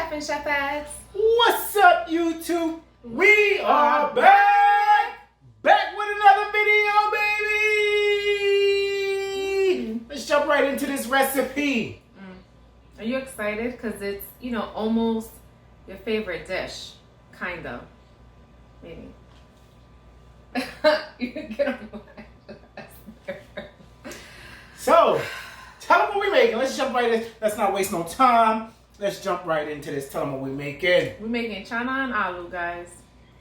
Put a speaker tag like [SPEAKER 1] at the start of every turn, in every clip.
[SPEAKER 1] Chef and Chefattes.
[SPEAKER 2] What's up, YouTube? We are back with another video, baby. Let's jump right into this recipe.
[SPEAKER 1] Are you excited? Because it's, almost your favorite dish. Kind of. Maybe. You can get on my
[SPEAKER 2] So, tell them what we're making. Let's jump right in. Let's not waste no time. Let's jump right into this. Tell them what we're making.
[SPEAKER 1] We're making Chana and Aloo, guys.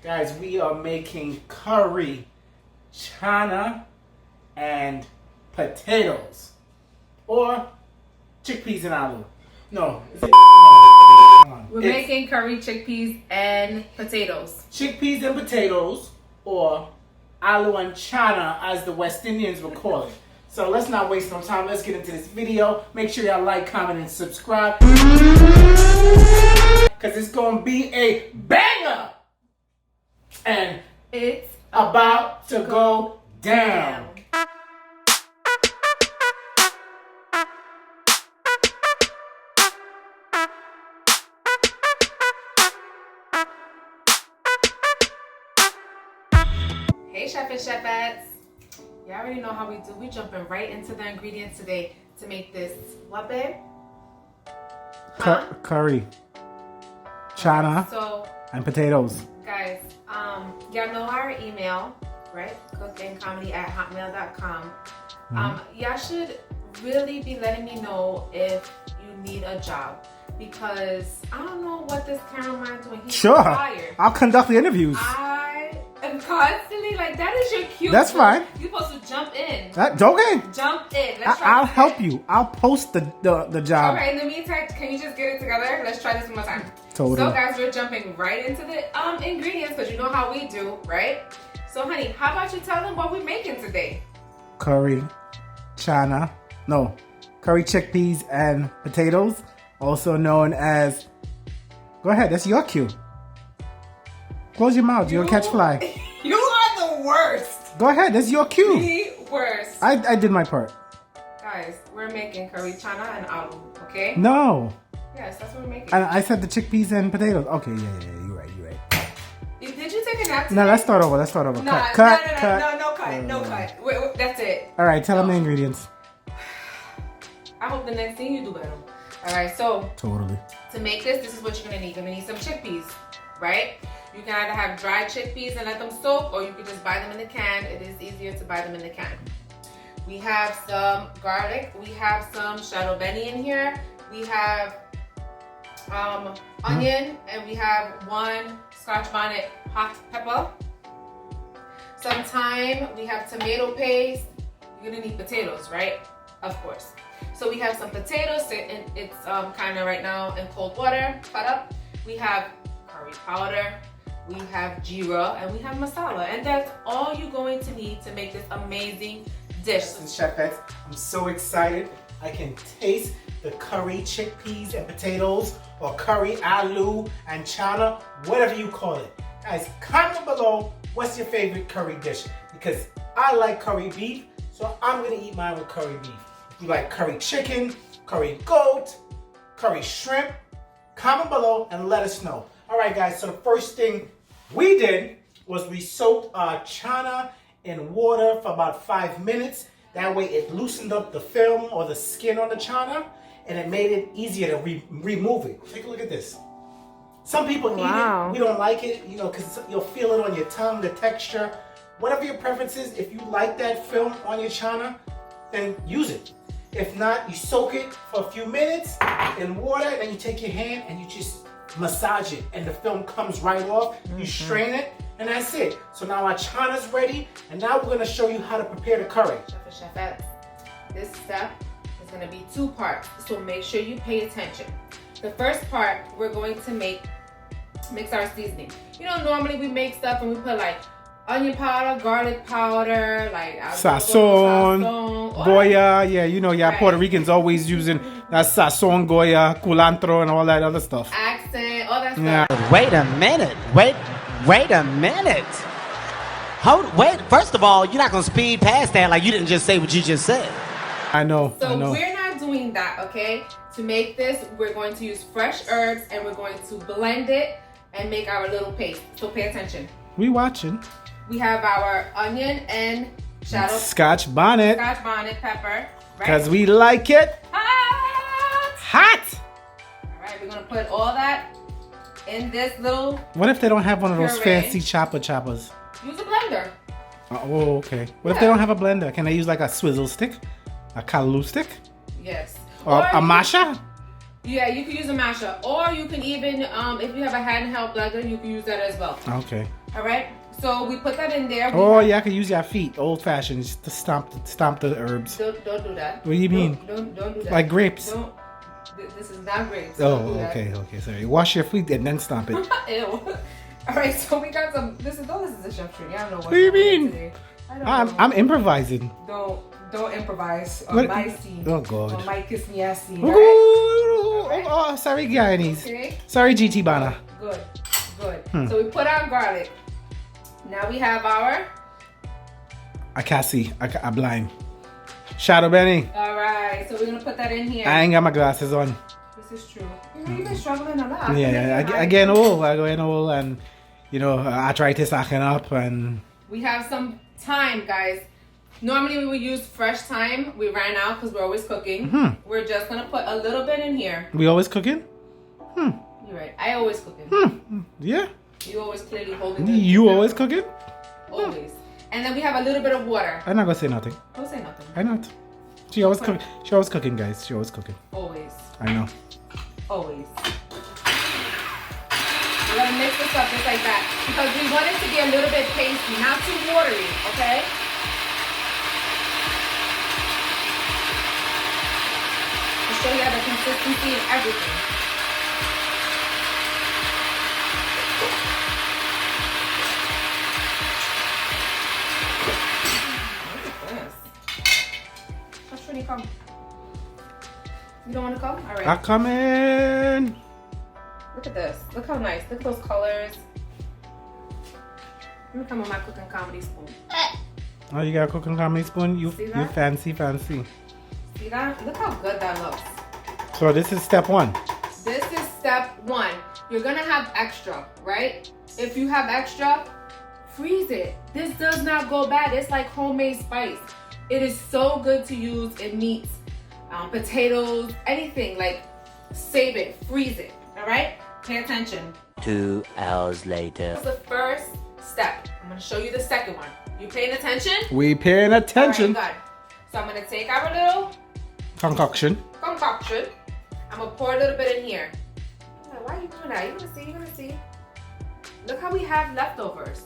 [SPEAKER 2] Guys, we are making curry, chana, and potatoes. Or chickpeas and aloo. No.
[SPEAKER 1] We're making curry, chickpeas, and potatoes.
[SPEAKER 2] Chickpeas and potatoes, or aloo and chana, as the West Indians would call it. So let's not waste no time. Let's get into this video. Make sure y'all like, comment, and subscribe. Because it's going to be a banger. And
[SPEAKER 1] it's
[SPEAKER 2] about to go down.
[SPEAKER 1] Hey, Chef and Chefattes. Y'all already know how we do. We jumping right into the ingredients today to make this. What, babe?
[SPEAKER 2] Curry, chana, and potatoes.
[SPEAKER 1] Guys, y'all know our email, right? cookandcomedy@hotmail.com. Y'all should really be letting me know if you need a job, because I don't know what this cameraman doing. He's fired.
[SPEAKER 2] I'll conduct the interviews.
[SPEAKER 1] I'm constantly like, that is your cue.
[SPEAKER 2] That's fine.
[SPEAKER 1] You're supposed to jump in.
[SPEAKER 2] Okay.
[SPEAKER 1] Jump in.
[SPEAKER 2] I'll help you. I'll post the job.
[SPEAKER 1] Alright, in the meantime, can you just get it together? Let's try this one more time.
[SPEAKER 2] Totally.
[SPEAKER 1] So guys, we're jumping right into the ingredients, because you know how we do, right? So honey, how about you tell them what we're making today?
[SPEAKER 2] Curry, chana, curry chickpeas and potatoes, also known as, go ahead, that's your cue. Close your mouth, you'll catch fly.
[SPEAKER 1] You are the worst.
[SPEAKER 2] Go ahead, that's your cue.
[SPEAKER 1] The worst.
[SPEAKER 2] I did my part.
[SPEAKER 1] Guys, we're making curry, chana, and aloo, okay?
[SPEAKER 2] No.
[SPEAKER 1] Yes, that's what we're making.
[SPEAKER 2] And I said the chickpeas and potatoes. Okay, yeah, you're right.
[SPEAKER 1] Did you take a nap today?
[SPEAKER 2] No, let's start over.
[SPEAKER 1] No,
[SPEAKER 2] cut.
[SPEAKER 1] No cut. Wait, that's it.
[SPEAKER 2] All right, tell them the ingredients.
[SPEAKER 1] I hope the next thing you do better. All right, so.
[SPEAKER 2] Totally.
[SPEAKER 1] To make this is what you're gonna need. You're gonna need some chickpeas, right? You can either have dried chickpeas and let them soak, or you can just buy them in the can. It is easier to buy them in the can. We have some garlic. We have some shadow benny in here. We have onion, and we have one Scotch bonnet hot pepper. Some thyme. We have tomato paste. You're gonna need potatoes, right? Of course. So we have some potatoes. It's kind of right now in cold water, cut up. We have curry powder. We have jeera, and we have masala, and that's all you're going to need to make this amazing dish.
[SPEAKER 2] Listen, Chefattes, I'm so excited. I can taste the curry chickpeas and potatoes, or curry aloo and chana, whatever you call it. Guys, comment below what's your favorite curry dish, because I like curry beef, so I'm gonna eat mine with curry beef. If you like curry chicken, curry goat, curry shrimp, comment below and let us know. All right, guys, so the first thing we did was we soaked our chana in water for about 5 minutes. That way it loosened up the film or the skin on the chana, and it made it easier to remove it. Take a look at this. Some people eat it, we don't like it, because you'll feel it on your tongue, the texture. Whatever your preference is, if you like that film on your chana, then use it. If not, you soak it for a few minutes in water, and then you take your hand and you just massage it, and the film comes right off. You strain it, and that's it. So now our chana's ready, and now we're gonna show you how to prepare the curry.
[SPEAKER 1] Chef, this step is gonna be 2 parts, so make sure you pay attention. The first part, we're going to mix our seasoning. Normally we make stuff and we put like onion powder, garlic powder, like
[SPEAKER 2] sazon, Goya. Yeah,
[SPEAKER 1] right.
[SPEAKER 2] Puerto Ricans always using that sazon, Goya, culantro, and all that other stuff.
[SPEAKER 1] Accent, all that stuff.
[SPEAKER 3] Wait a minute. Wait a minute. First of all, you're not gonna speed past that like you didn't just say what you just said.
[SPEAKER 2] I know.
[SPEAKER 1] So we're not doing doing that, okay? To make this, we're going to use fresh herbs and we're going to blend it and make our little paste. So pay attention.
[SPEAKER 2] We watching.
[SPEAKER 1] We have our onion and
[SPEAKER 2] Scotch bonnet.
[SPEAKER 1] Scotch bonnet pepper.
[SPEAKER 2] Because we like it hot.
[SPEAKER 1] All right, we're gonna put all that in this little.
[SPEAKER 2] What if they don't have one of those
[SPEAKER 1] puree.
[SPEAKER 2] fancy choppers?
[SPEAKER 1] Use a blender.
[SPEAKER 2] Oh, okay. What if they don't have a blender? Can they use like a swizzle stick? A callaloo stick?
[SPEAKER 1] Yes.
[SPEAKER 2] Or a masher?
[SPEAKER 1] Yeah, you can use a masher. Or you can even, if you have a handheld blender, you can use that as well.
[SPEAKER 2] Okay.
[SPEAKER 1] All right. So we put that in there.
[SPEAKER 2] Oh, yeah, I could use your feet. Old fashioned. Just to stomp the herbs.
[SPEAKER 1] Don't do that.
[SPEAKER 2] What do you mean?
[SPEAKER 1] Don't do that.
[SPEAKER 2] Like grapes?
[SPEAKER 1] Don't. This is not grapes.
[SPEAKER 2] Oh,
[SPEAKER 1] Don't do that.
[SPEAKER 2] okay, sorry. Wash your feet and then stomp it.
[SPEAKER 1] Ew. All right, so we got some. This is a chef tree. I don't know what
[SPEAKER 2] do you mean?
[SPEAKER 1] today. I don't know.
[SPEAKER 2] I'm improvising.
[SPEAKER 1] Don't improvise on
[SPEAKER 2] What?
[SPEAKER 1] my scene.
[SPEAKER 2] Oh, God.
[SPEAKER 1] On my kiss me ass scene.
[SPEAKER 2] Ooh,
[SPEAKER 1] Right?
[SPEAKER 2] oh, sorry, Guyanese.
[SPEAKER 1] Okay.
[SPEAKER 2] Sorry, GT Bana.
[SPEAKER 1] Good. So we put our garlic. Now we have our.
[SPEAKER 2] I can't see. I'm blind. Shadow Benny.
[SPEAKER 1] All right, so we're gonna put that in here.
[SPEAKER 2] I ain't got my glasses on.
[SPEAKER 1] This is true. You've been struggling a lot.
[SPEAKER 2] Yeah, I get old. I go in old and, arthritis acting up and...
[SPEAKER 1] We have some thyme, guys. Normally we would use fresh thyme. We ran out because we're always cooking. We're just gonna put a little bit in here.
[SPEAKER 2] We always cooking?
[SPEAKER 1] You're right. I always cooking.
[SPEAKER 2] Yeah.
[SPEAKER 1] You always clearly holding.
[SPEAKER 2] You always cooking?
[SPEAKER 1] Always. And then we have a little bit of water.
[SPEAKER 2] I'm not gonna say nothing.
[SPEAKER 1] Don't say nothing.
[SPEAKER 2] I not. She always cook. She always cooking, guys. She always cooking.
[SPEAKER 1] Always.
[SPEAKER 2] I know.
[SPEAKER 1] Always. We're gonna mix this up just like that because we want it to be a little bit pasty, not too watery, okay? To show you the consistency and everything. Chef Trini, come. You don't want to come? All right.
[SPEAKER 2] I come in.
[SPEAKER 1] Look at this. Look how nice. Look at those colors. Let me come with my cooking comedy spoon.
[SPEAKER 2] Oh, you got a cooking comedy spoon? You
[SPEAKER 1] See that?
[SPEAKER 2] fancy.
[SPEAKER 1] See that? Look how good that looks.
[SPEAKER 2] So this is step one.
[SPEAKER 1] This is step one. You're gonna have extra, right? If you have extra, freeze it. This does not go bad. It's like homemade spice. It is so good to use in meats, potatoes, anything. Like, save it, freeze it. All right? Pay attention.
[SPEAKER 3] 2 hours later.
[SPEAKER 1] That's the first step. I'm gonna show you the second one. You paying attention?
[SPEAKER 2] We paying attention.
[SPEAKER 1] All right, good. So I'm gonna take our little
[SPEAKER 2] Concoction.
[SPEAKER 1] concoction. I'm gonna pour a little bit in here. Why are you doing that? You're gonna see. Look how we have leftovers.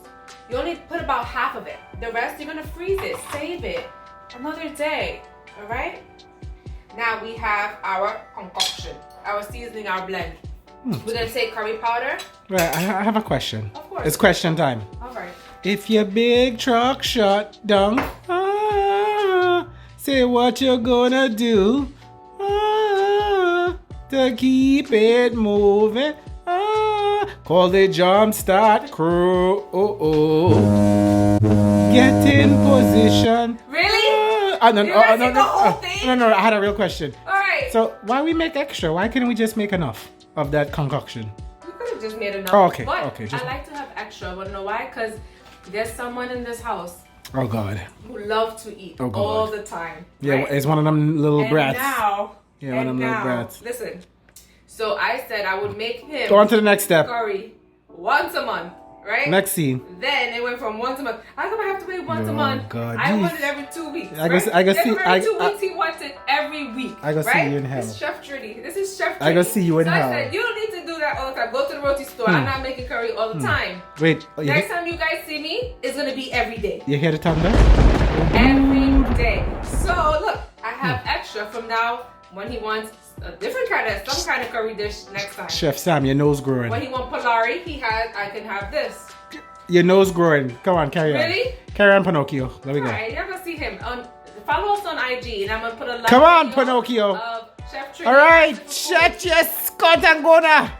[SPEAKER 1] You only put about half of it. The rest, you're gonna freeze it, save it another day. All right? Now we have our concoction, our seasoning, our blend. We're gonna take curry powder.
[SPEAKER 2] Right, I have a question.
[SPEAKER 1] Of course.
[SPEAKER 2] It's question time.
[SPEAKER 1] All right.
[SPEAKER 2] If your big truck shut down, say what you're gonna do to keep it moving. Call the jump start crew. Get in position.
[SPEAKER 1] Really?
[SPEAKER 2] No,
[SPEAKER 1] You're gonna sing the whole thing?
[SPEAKER 2] No, I had a real question.
[SPEAKER 1] All right.
[SPEAKER 2] So why we make extra? Why can't we just make enough of that concoction?
[SPEAKER 1] You could have just made enough.
[SPEAKER 2] Oh, okay,
[SPEAKER 1] But
[SPEAKER 2] okay, just-
[SPEAKER 1] I like to have extra. Wanna know why? Because there's someone in this house
[SPEAKER 2] Oh God.
[SPEAKER 1] who love to eat
[SPEAKER 2] Oh, God.
[SPEAKER 1] all the time.
[SPEAKER 2] Yeah,
[SPEAKER 1] right?
[SPEAKER 2] it's one of them little
[SPEAKER 1] and
[SPEAKER 2] brats.
[SPEAKER 1] Now,
[SPEAKER 2] Yeah, one of them little brats.
[SPEAKER 1] Listen. So I said I would make him
[SPEAKER 2] Go on to the next step.
[SPEAKER 1] curry once a month, right?
[SPEAKER 2] Next scene.
[SPEAKER 1] Then it went from once a month. How come I have to wait once a
[SPEAKER 2] Oh,
[SPEAKER 1] month?
[SPEAKER 2] God.
[SPEAKER 1] I
[SPEAKER 2] Jeez.
[SPEAKER 1] want it every 2 weeks.
[SPEAKER 2] I go
[SPEAKER 1] right?
[SPEAKER 2] see- I go
[SPEAKER 1] Then
[SPEAKER 2] see-
[SPEAKER 1] every
[SPEAKER 2] I-
[SPEAKER 1] 2
[SPEAKER 2] I-
[SPEAKER 1] weeks he wants it every week.
[SPEAKER 2] I go see
[SPEAKER 1] right?
[SPEAKER 2] you in hell.
[SPEAKER 1] It's Chef Trini. This is Chef Trini.
[SPEAKER 2] I go see you in
[SPEAKER 1] so
[SPEAKER 2] hell.
[SPEAKER 1] I said, you don't need to do that all the time. Go to the Roti store. I'm not making curry all the time.
[SPEAKER 2] Wait,
[SPEAKER 1] Next time you guys see me, it's gonna be every day.
[SPEAKER 2] you hear the thunder?
[SPEAKER 1] Every day. So look, I have extra from now when he wants a different some kind of curry dish next time.
[SPEAKER 2] Chef Sam, your nose growing.
[SPEAKER 1] When he wants Polari, I can have this.
[SPEAKER 2] Your nose growing. Come on, carry on.
[SPEAKER 1] Really?
[SPEAKER 2] Carry on, Pinocchio. There we go.
[SPEAKER 1] Alright, you're gonna see him. Follow us on IG and I'm gonna put a live
[SPEAKER 2] Come on,
[SPEAKER 1] video
[SPEAKER 2] Pinocchio.
[SPEAKER 1] of Chef Trini.
[SPEAKER 2] All right, shut your Scott and Gona.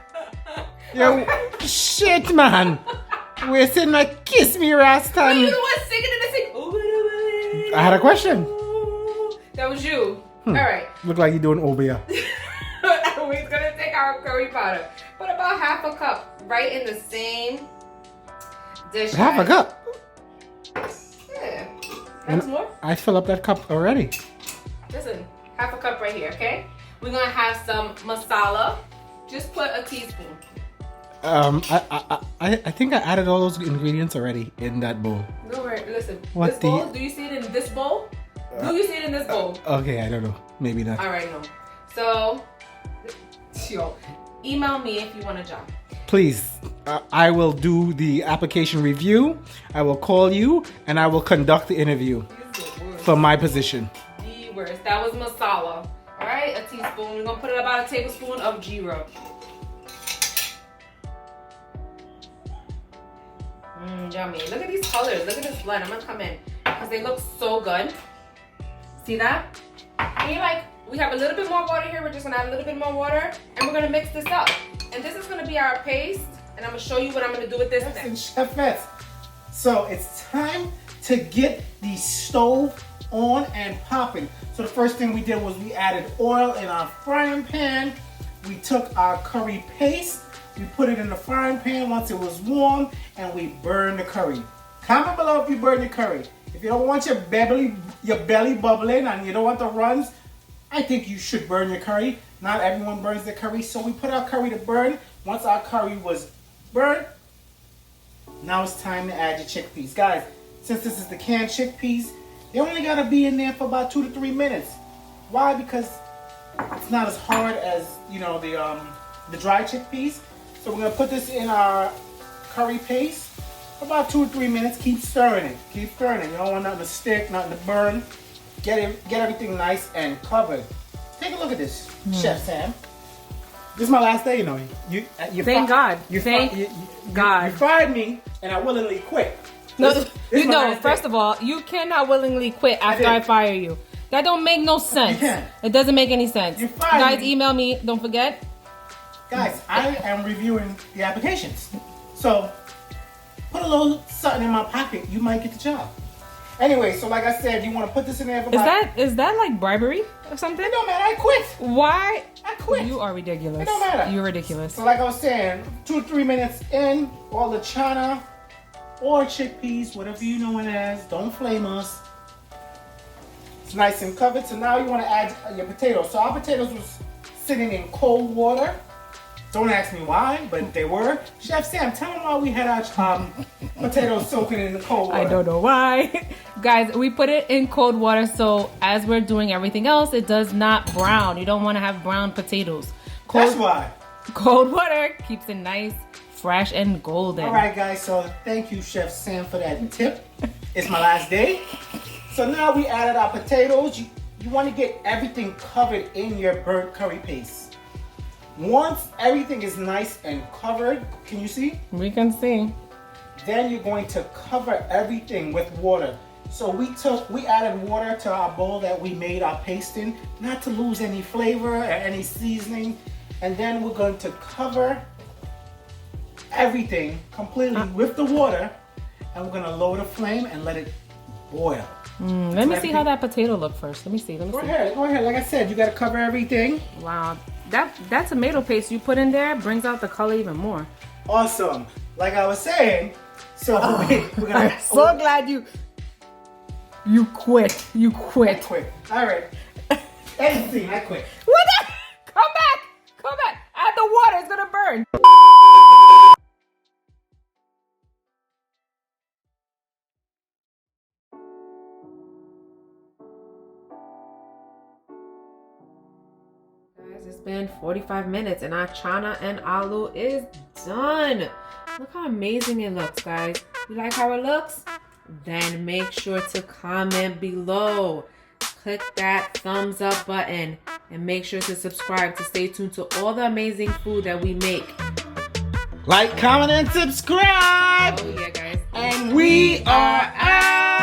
[SPEAKER 2] You shit, man. Wasting my kiss me last
[SPEAKER 1] Were
[SPEAKER 2] time.
[SPEAKER 1] you the one singing in the sing?
[SPEAKER 2] I had a question.
[SPEAKER 1] That was you. All right.
[SPEAKER 2] Look like you're doing Obia.
[SPEAKER 1] We're gonna take our curry powder. Put about half a cup right in the same dish.
[SPEAKER 2] Half a cup?
[SPEAKER 1] Yeah. That's more?
[SPEAKER 2] I fill up that cup already.
[SPEAKER 1] Listen, half a cup right here, okay? We're gonna have some masala. Just put a teaspoon.
[SPEAKER 2] I think I added all those ingredients already in that bowl.
[SPEAKER 1] No worry, listen.
[SPEAKER 2] What
[SPEAKER 1] this bowl, do you see it in this bowl? Do you see it in this bowl?
[SPEAKER 2] Okay, I don't know. Maybe not.
[SPEAKER 1] Alright, no. So, yo, email me if you want a job.
[SPEAKER 2] Please, I will do the application review. I will call you and I will conduct the interview for my position.
[SPEAKER 1] The worst. That was masala. Alright, a teaspoon. We're gonna put about a tablespoon of jeera. Yummy. Look at these colors. Look at this blend. I'm gonna come in because they look so good. See that? And we have a little bit more water here. We're just gonna add a little bit more water and we're gonna mix this up. And this is gonna be our paste. And I'm gonna show you what I'm gonna do with this next.
[SPEAKER 2] Chefette. So it's time to get the stove on and popping. So the first thing we did was we added oil in our frying pan. We took our curry paste. We put it in the frying pan once it was warm and we burned the curry. Comment below if you burn your curry. If you don't want your belly bubbling and you don't want the runs, I think you should burn your curry. Not everyone burns their curry, so we put our curry to burn. Once our curry was burned, now it's time to add your chickpeas. Guys, since this is the canned chickpeas, they only gotta be in there for about 2 to 3 minutes. Why? Because it's not as hard as, you know, the dry chickpeas. So we're gonna put this in our curry paste for about 2 or 3 minutes. Keep stirring it. Keep stirring it. You don't want nothing to stick, nothing to burn. Get everything nice and covered. Take a look at this, Chef Sam. This is my last day, you know. You
[SPEAKER 1] Thank God.
[SPEAKER 2] You
[SPEAKER 1] God.
[SPEAKER 2] You fired me, and I willingly quit.
[SPEAKER 1] No,
[SPEAKER 2] This is my last
[SPEAKER 1] first
[SPEAKER 2] day.
[SPEAKER 1] of all, you cannot willingly quit after I fire you. That don't make no sense.
[SPEAKER 2] You can.
[SPEAKER 1] It doesn't make any sense.
[SPEAKER 2] You fired
[SPEAKER 1] Guys,
[SPEAKER 2] me.
[SPEAKER 1] email me. Don't forget.
[SPEAKER 2] Guys, I am reviewing the applications. So, put a little something in my pocket. You might get the job. Anyway, so like I said, you want to put this in there for
[SPEAKER 1] Is that like bribery or something?
[SPEAKER 2] It don't matter. I quit.
[SPEAKER 1] Why?
[SPEAKER 2] I quit.
[SPEAKER 1] You are ridiculous.
[SPEAKER 2] It don't matter.
[SPEAKER 1] You're ridiculous.
[SPEAKER 2] So like I was saying, 2 to 3 minutes in, all the chana or chickpeas, whatever you know it as, don't flame us. It's nice and covered. So now you want to add your potatoes. So our potatoes was sitting in cold water. Don't ask me why, but they were. Chef Sam, tell them why we had our potatoes soaking in the cold water.
[SPEAKER 1] I don't know why. Guys, we put it in cold water so as we're doing everything else, it does not brown. You don't want to have brown potatoes.
[SPEAKER 2] That's why.
[SPEAKER 1] Cold water keeps it nice, fresh, and golden.
[SPEAKER 2] All right, guys. So thank you, Chef Sam, for that tip. It's my last day. So now we added our potatoes. You want to get everything covered in your burnt curry paste. Once everything is nice and covered, can you see?
[SPEAKER 1] We can see.
[SPEAKER 2] Then you're going to cover everything with water. So we added water to our bowl that we made our paste in, not to lose any flavor or any seasoning. And then we're going to cover everything completely with the water, and we're gonna lower the flame and let it boil.
[SPEAKER 1] Let me see how that potato look first. Let me see.
[SPEAKER 2] Go ahead. Like I said, you gotta cover everything.
[SPEAKER 1] Wow, that tomato paste you put in there brings out the color even more.
[SPEAKER 2] Awesome. Like I was saying, so we're gonna.
[SPEAKER 1] I'm so glad you quit. You quit.
[SPEAKER 2] I quit. All right. Anything, I quit.
[SPEAKER 1] What? Come back. Add the water. It's gonna burn. Guys, it's been 45 minutes and our Chana and Aloo is done. Look how amazing it looks, guys. You like how it looks? Then make sure to comment below. Click that thumbs up button and make sure to subscribe to stay tuned to all the amazing food that we make.
[SPEAKER 2] Like, comment, and subscribe.
[SPEAKER 1] Oh yeah, guys.
[SPEAKER 2] And we are out.